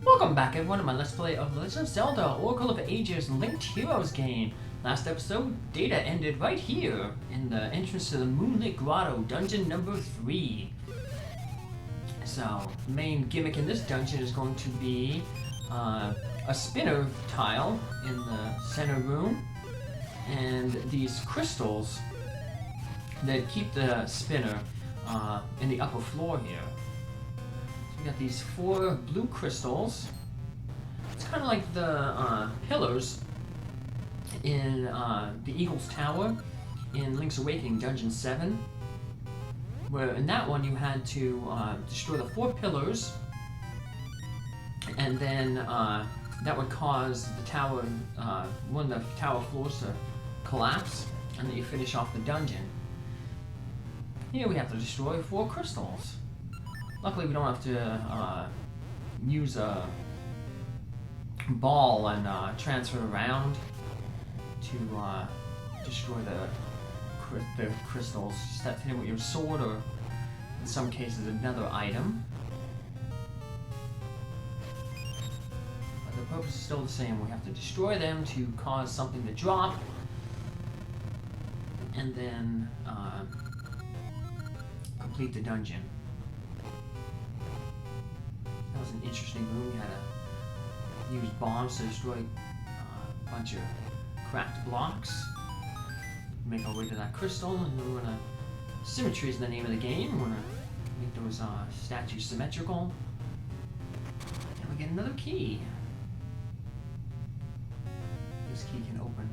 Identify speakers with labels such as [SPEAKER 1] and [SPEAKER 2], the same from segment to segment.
[SPEAKER 1] Welcome back everyone to my Let's Play of The Legend of Zelda Oracle of Ages Linked Heroes game. Last episode, Data ended right here in the entrance to the Moonlight Grotto, dungeon number 3. So, the main gimmick in this dungeon is going to be a spinner tile in the center room and these crystals that keep the spinner in the upper floor here. We got these 4 blue crystals. It's kind of like the pillars in the Eagle's Tower in Link's Awakening Dungeon 7, where in that one you had to destroy the 4 pillars, and then that would cause the tower, one of the tower floors to collapse, and then you finish off the dungeon. Here we have to destroy 4 crystals. Luckily, we don't have to use a ball and transfer it around to destroy the crystals. You just have to hit it with your sword, or in some cases, another item. But the purpose is still the same. We have to destroy them to cause something to drop, and then complete the dungeon. That was an interesting room. You had to use bombs to destroy a bunch of cracked blocks. Make our way to that crystal, and then we're gonna... Symmetry is the name of the game. We're gonna make those statues symmetrical. And we get another key. This key can open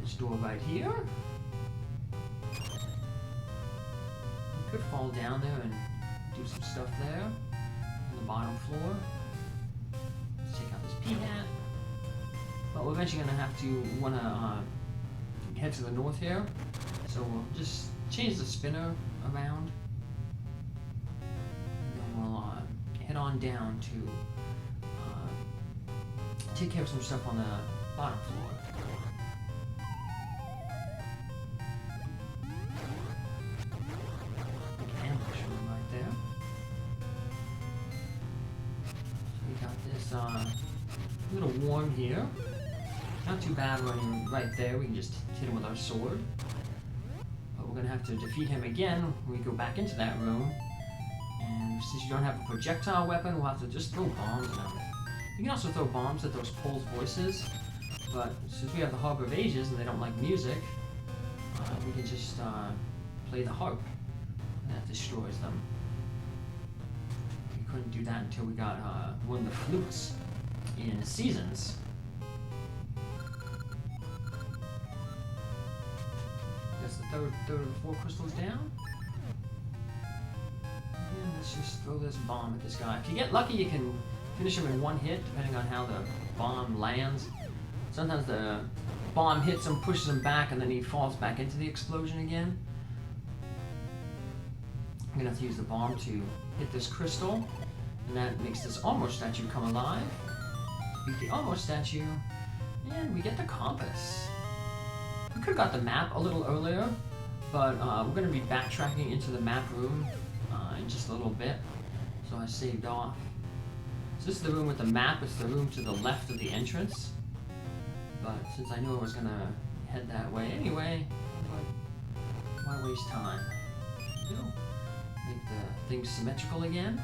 [SPEAKER 1] this door right here. We could fall down there and do some stuff there. The bottom floor. Let's take out this pea-hat. But we're eventually going to have to want to head to the north here. So we'll just change the spinner around. And then we'll head on down to take care of some stuff on the bottom floor. Ambush room right there. A little warm here. Not too bad running right there. We can just hit him with our sword. But we're going to have to defeat him again when we go back into that room. And since you don't have a projectile weapon, we'll have to just throw bombs at him. You can also throw bombs at those Pole's voices. But since we have the Harbor of Ages and they don't like music, we can just play the harp. And that destroys them. Couldn't do that until we got one of the flutes in Seasons. That's the third of the 4 crystals down. And let's just throw this bomb at this guy. If you get lucky, you can finish him in 1 hit, depending on how the bomb lands. Sometimes the bomb hits him, pushes him back, and then he falls back into the explosion again. I'm gonna have to use the bomb to hit this crystal, and that makes this armor statue come alive. Beat the armor statue, and we get the compass. We could have got the map a little earlier, but we're gonna be backtracking into the map room in just a little bit, so I saved off. So this is the room with the map. It's the room to the left of the entrance, but since I knew I was gonna head that way anyway, why waste time? Make the thing symmetrical again.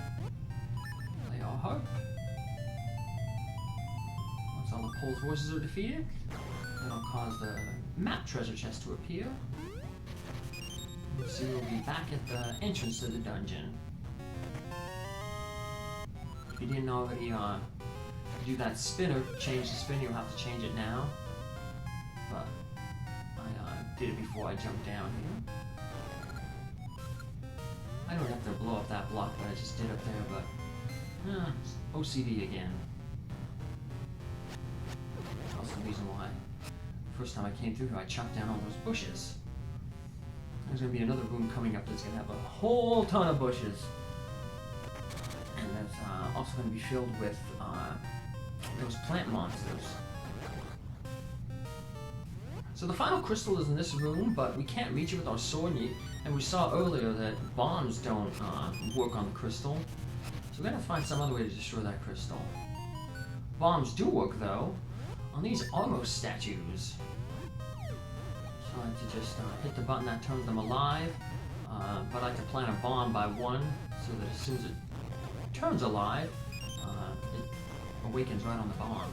[SPEAKER 1] Play our harp. Once all the Pole's voices are defeated, that'll cause the map treasure chest to appear. So we'll be back at the entrance to the dungeon. If you didn't already do that spinner, change the spinner, you'll have to change it now. But I did it before I jumped down here. I don't have to blow up that block that I just did up there, but OCD again. That's also the reason why the first time I came through here I chopped down all those bushes. There's going to be another room coming up that's going to have a whole ton of bushes. And that's also going to be filled with those plant monsters. So the final crystal is in this room, but we can't reach it with our sword. And we saw earlier that bombs don't work on the crystal. So we gotta find some other way to destroy that crystal. Bombs do work though on these Armor statues. So I like to just hit the button that turns them alive, but I like to plant a bomb by one so that as soon as it turns alive, it awakens right on the bomb.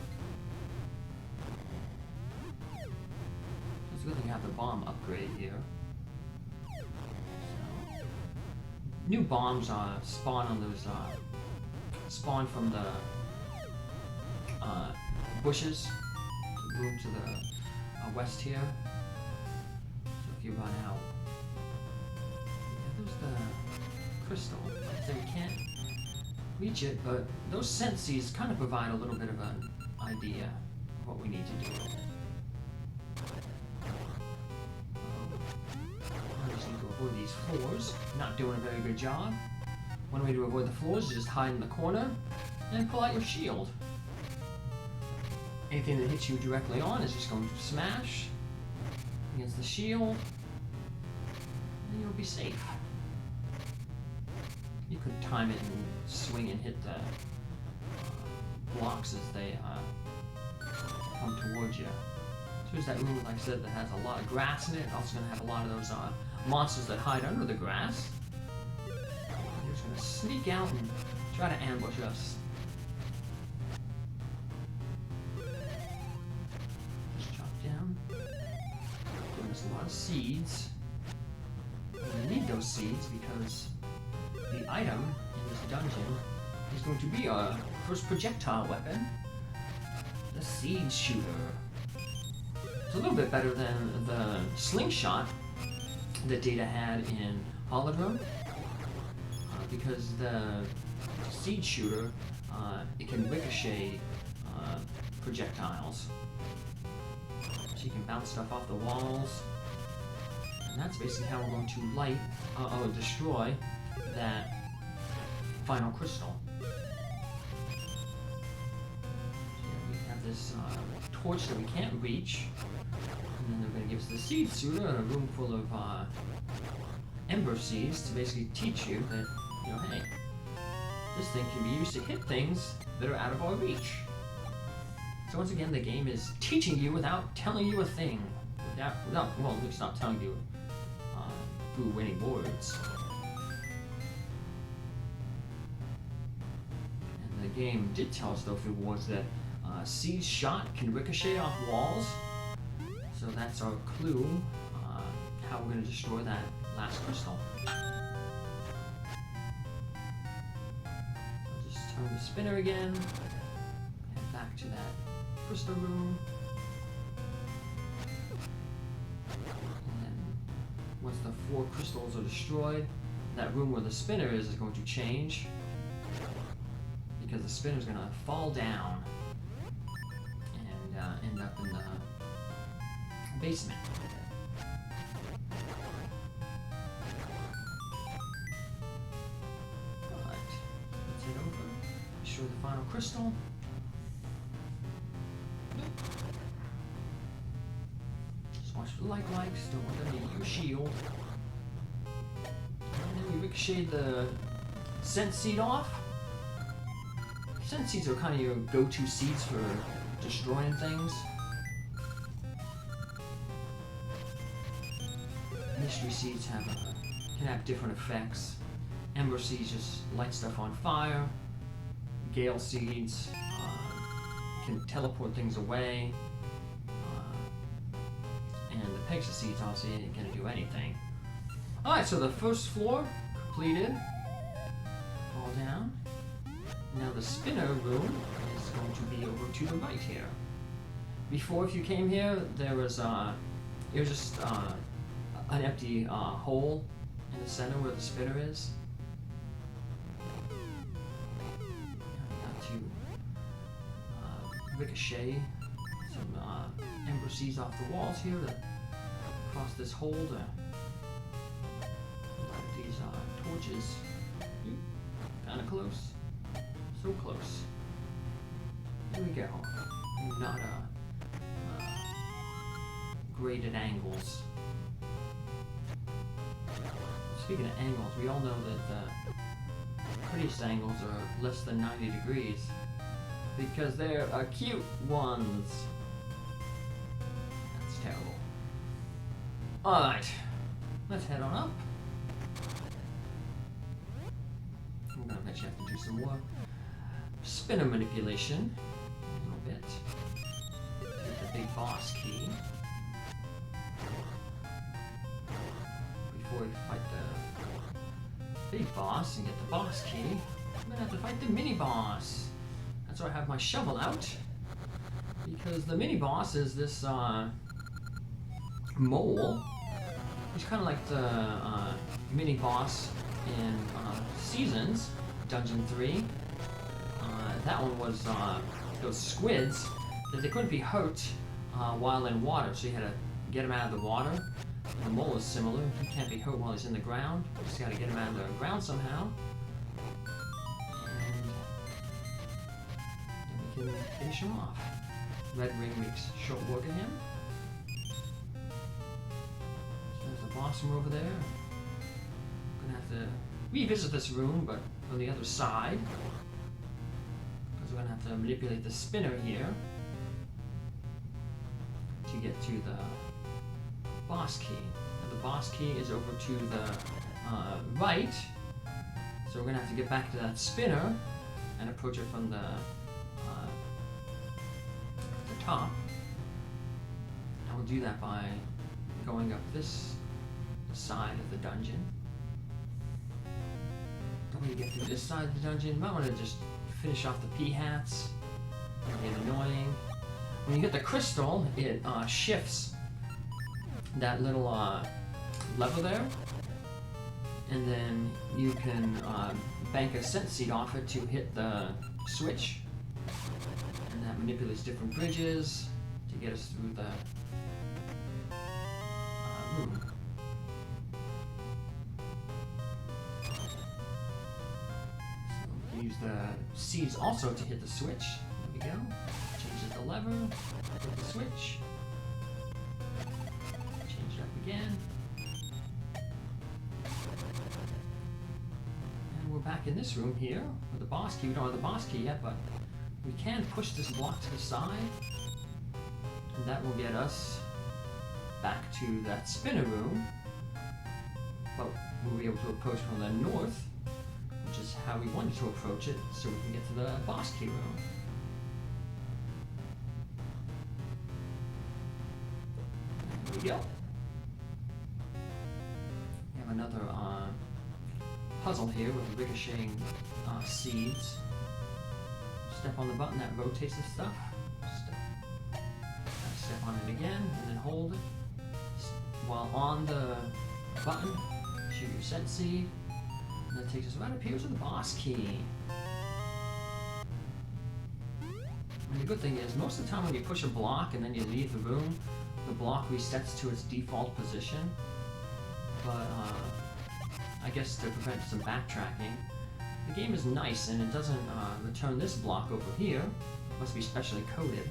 [SPEAKER 1] It's a good thing to have the bomb upgrade here. So, new bombs spawn on those spawn from the bushes, room to the west here. So if you run out, yeah, there's the crystal. So we can't reach it, but those scent seeds kind of provide a little bit of an idea of what we need to do. I just need to avoid these floors. Not doing a very good job. One way to avoid the floors is just hide in the corner and pull out your shield. Anything that hits you directly on is just going to smash against the shield, and you'll be safe. You could time it and swing and hit the blocks as they come towards you. So there's that room, like I said, that has a lot of grass in it. Also going to have a lot of those monsters that hide under the grass. They're just going to sneak out and try to ambush us. A lot of seeds. We're going to need those seeds because the item in this dungeon is going to be our first projectile weapon, the seed shooter. It's a little bit better than the slingshot that Data had in Holodrum, because the seed shooter, it can ricochet projectiles. So you can bounce stuff off the walls. And that's basically how we're going to destroy that final crystal. So yeah, we have this torch that we can't reach. And then they're going to give us the seed shooter and a room full of ember seeds to basically teach you that, you know, hey, this thing can be used to hit things that are out of our reach. So once again, the game is teaching you without telling you a thing. Well, at least not telling you through any words. And the game did tell us, though, through words that seed shot can ricochet off walls. So that's our clue how we're going to destroy that last crystal. I'll just turn the spinner again. Head back to that crystal room. And then once the 4 crystals are destroyed, that room where the spinner is going to change, because the spinner is going to fall down and end up in the basement. Alright, let's head over, destroy the final crystal. Just watch for the likes, don't want them to eat your shield. And then we ricochet the scent seed off. Scent seeds are kind of your go-to seeds for destroying things. Mystery seeds can have different effects. Ember seeds just light stuff on fire. Gale seeds can teleport things away. And the Pegasus seeds obviously ain't gonna do anything. Alright, so the first floor completed. Fall down. Now the spinner room is going to be over to the right here. Before, if you came here, there was it was just an empty hole in the center where the spinner is. Got to ricochet some ember seeds off the walls here to cross this hole to light these torches. Kind of close. So close. Here we go. Not great at angles. Speaking of angles, we all know that prettiest angles are less than 90 degrees. Because they're cute ones. That's terrible. Alright. Let's head on up. I'm gonna bet you have to do some more spinner manipulation. A little bit. Get the big boss key. Before we fight the big boss and get the boss key, I'm gonna have to fight the mini boss. That's why I have my shovel out. Because the mini boss is this mole. He's kind of like the mini boss in Seasons, Dungeon 3. That one was those squids that they couldn't be hurt while in water, so you had to get him out of the water. And the mole is similar. He can't be hurt while he's in the ground. You just got to get him out of the ground somehow. And then we can finish him off. Red Ring makes short work of him. There's the boss room over there. I'm gonna have to revisit this room, but on the other side. Because we're gonna have to manipulate the spinner here to get to the boss key. Now the boss key is over to the right, so we're gonna have to get back to that spinner and approach it from the top. And we'll do that by going up this side of the dungeon. When you get to this side of the dungeon, you might want to just finish off the P-hats. It'll get annoying. When you get the crystal, it shifts that little lever there, and then you can bank a scent seed off it to hit the switch. And that manipulates different bridges to get us through the room. So we can use the seeds also to hit the switch. There we go. Changes the lever, hit the switch. Change it up again. And we're back in this room here with the boss key. We don't have the boss key yet, but we can push this block to the side, and that will get us back to that spinner room. But we'll be able to approach from the north, which is how we wanted to approach it, so we can get to the boss key room. There we go. We have another puzzle here with ricocheting seeds. Step on the button that rotates the stuff. Step on it again, and then hold it. While on the button, shoot your set seed. And that takes us right up here to the boss key. And the good thing is, most of the time when you push a block and then you leave the room, the block resets to its default position. But I guess to prevent some backtracking, the game is nice and it doesn't return this block over here. It must be specially coded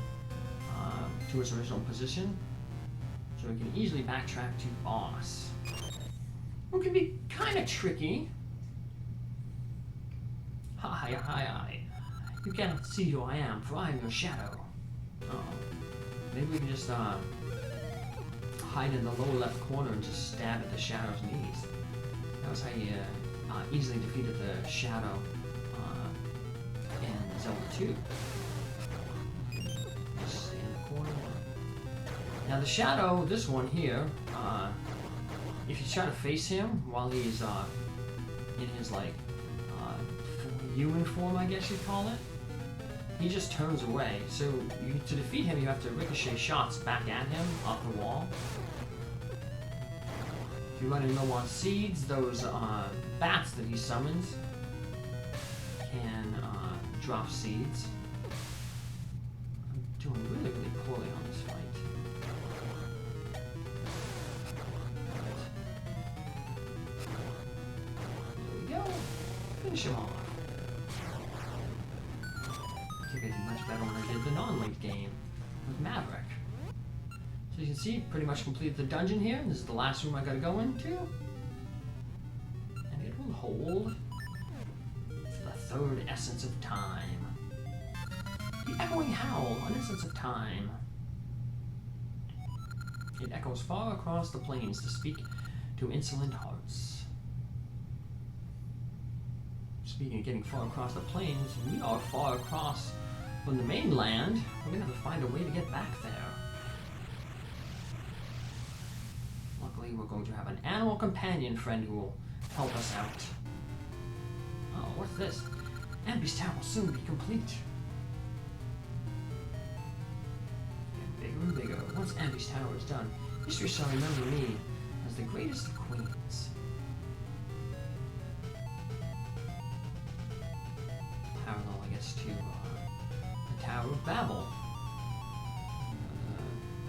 [SPEAKER 1] to its original position, so we can easily backtrack to boss. It can be kind of tricky. Hi. You cannot see who I am, for I am your shadow. Oh. Maybe we can just hide in the lower left corner and just stab at the shadow's knees. That was how you easily defeated the shadow in Zelda 2. Just stay in the corner. Now the shadow, this one here, if you try to face him while he's in his like human form, I guess you'd call it, he just turns away. So to defeat him, you have to ricochet shots back at him off the wall. If you run into low on seeds, those bats that he summons can drop seeds. I'm doing really poorly on this fight. There we go. Finish him off. I think I did much better when I did the non-linked game with Maverick. So you can see, pretty much completed the dungeon here. This is the last room I gotta go into. And it will hold third essence of time. The echoing howl, an essence of time. It echoes far across the plains to speak to insolent hearts. Speaking of getting far across the plains, we are far across from the mainland. We're gonna have to find a way to get back there. Luckily, we're going to have an animal companion friend who will help us out. Oh, what's this? Amby's tower will soon be complete. Getting bigger and bigger. Once Amby's tower is done, history shall remember me as the greatest of queens. Parallel, I guess, to the Tower of Babel.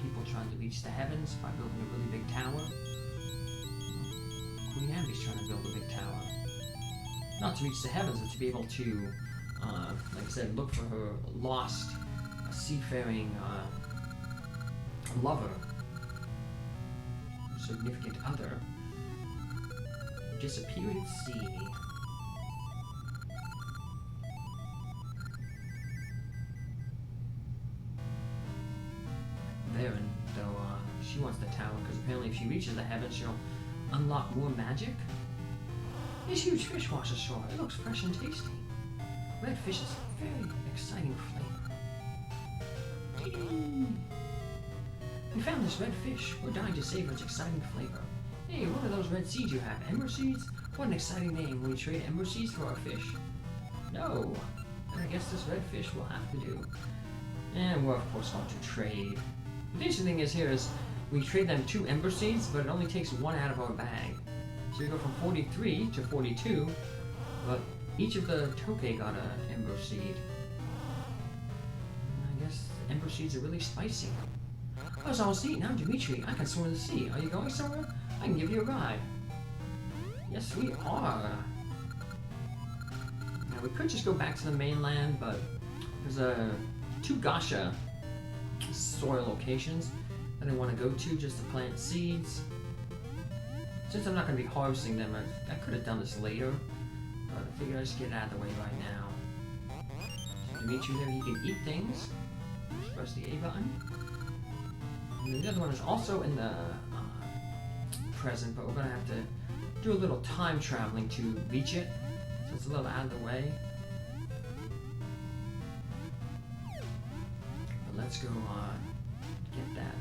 [SPEAKER 1] People trying to reach the heavens by building a really big tower. Queen Amby's trying to build a big tower. Not to reach the heavens, but to be able to, like I said, look for her lost seafaring lover, significant other, who disappeared at sea. Varen, though, she wants the tower because apparently if she reaches the heavens, she'll unlock more magic. This huge fish washes ashore. It looks fresh and tasty. Red fish is a very exciting flavor. We found this red fish. We're dying to savor its exciting flavor. Hey, what are those red seeds you have? Ember seeds? What an exciting name. Will you trade ember seeds for our fish? No. I guess this red fish will have to do. And we're of course going to trade. The interesting thing is here is we trade them 2 ember seeds, but it only takes 1 out of our bag. So we go from 43 to 42, but each of the tokay got an ember seed. I guess ember seeds are really spicy. Oh, so I'll see. Now, Dimitri, I can swim in the sea. Are you going somewhere? I can give you a ride. Yes, we are. Now, we could just go back to the mainland, but there's 2 Gasha soil locations that I want to go to just to plant seeds. Since I'm not going to be harvesting them, I could have done this later, but I figured I'd just get it out of the way right now. So Dimitri there, he can eat things. Just press the A button. And the other one is also in the present, but we're going to have to do a little time traveling to reach it, so it's a little out of the way. But let's go get that.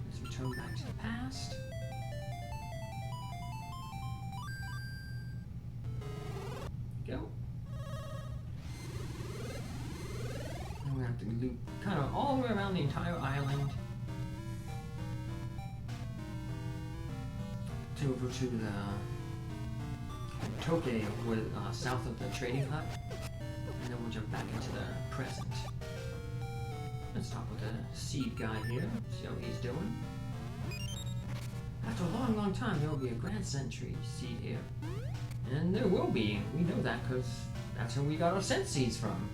[SPEAKER 1] Let's return back to the past. Go. And we have to loop kind of all the way around the entire island. Over to the tokay with south of the trading hut, and then we'll jump back into the present. Let's talk with the seed guy here, see how he's doing. After a long time, there will be a grand century seed here. And there will be. We know that because that's where we got our scent seeds from.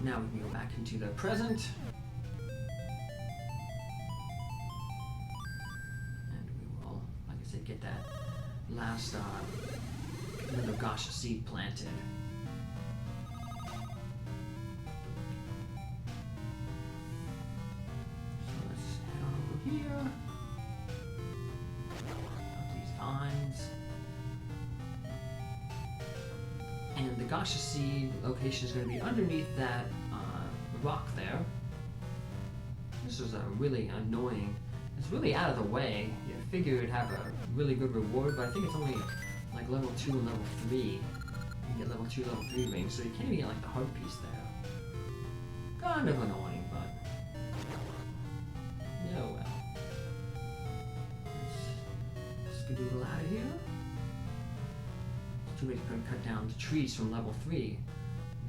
[SPEAKER 1] Now we can go back into the present. Get that last another Gasha seed planted. So let's head on over here. Up these vines. And the Gasha seed location is going to be underneath that rock there. This is really annoying. It's really out of the way. You figure it'd have a really good reward, but I think it's only like level 2 and level 3. You can get level 2, level 3 rings, so you can't even get like the heart piece there. Kind of annoying, but yeah, well. Let's skedoodle out of here. Too bad you couldn't cut down the trees from level 3.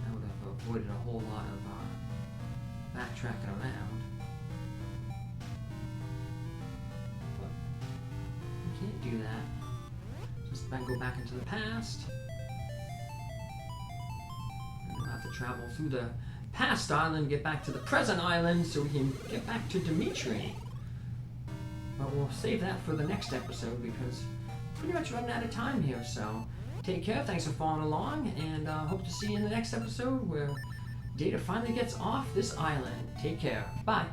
[SPEAKER 1] That would have avoided a whole lot of backtracking around. Can't do that. Just go back into the past. And we'll have to travel through the past island, get back to the present island so we can get back to Dimitri. but we'll save that for the next episode because pretty much running out of time here. So take care, thanks for following along, and hope to see you in the next episode where Data finally gets off this island. Take care. Bye.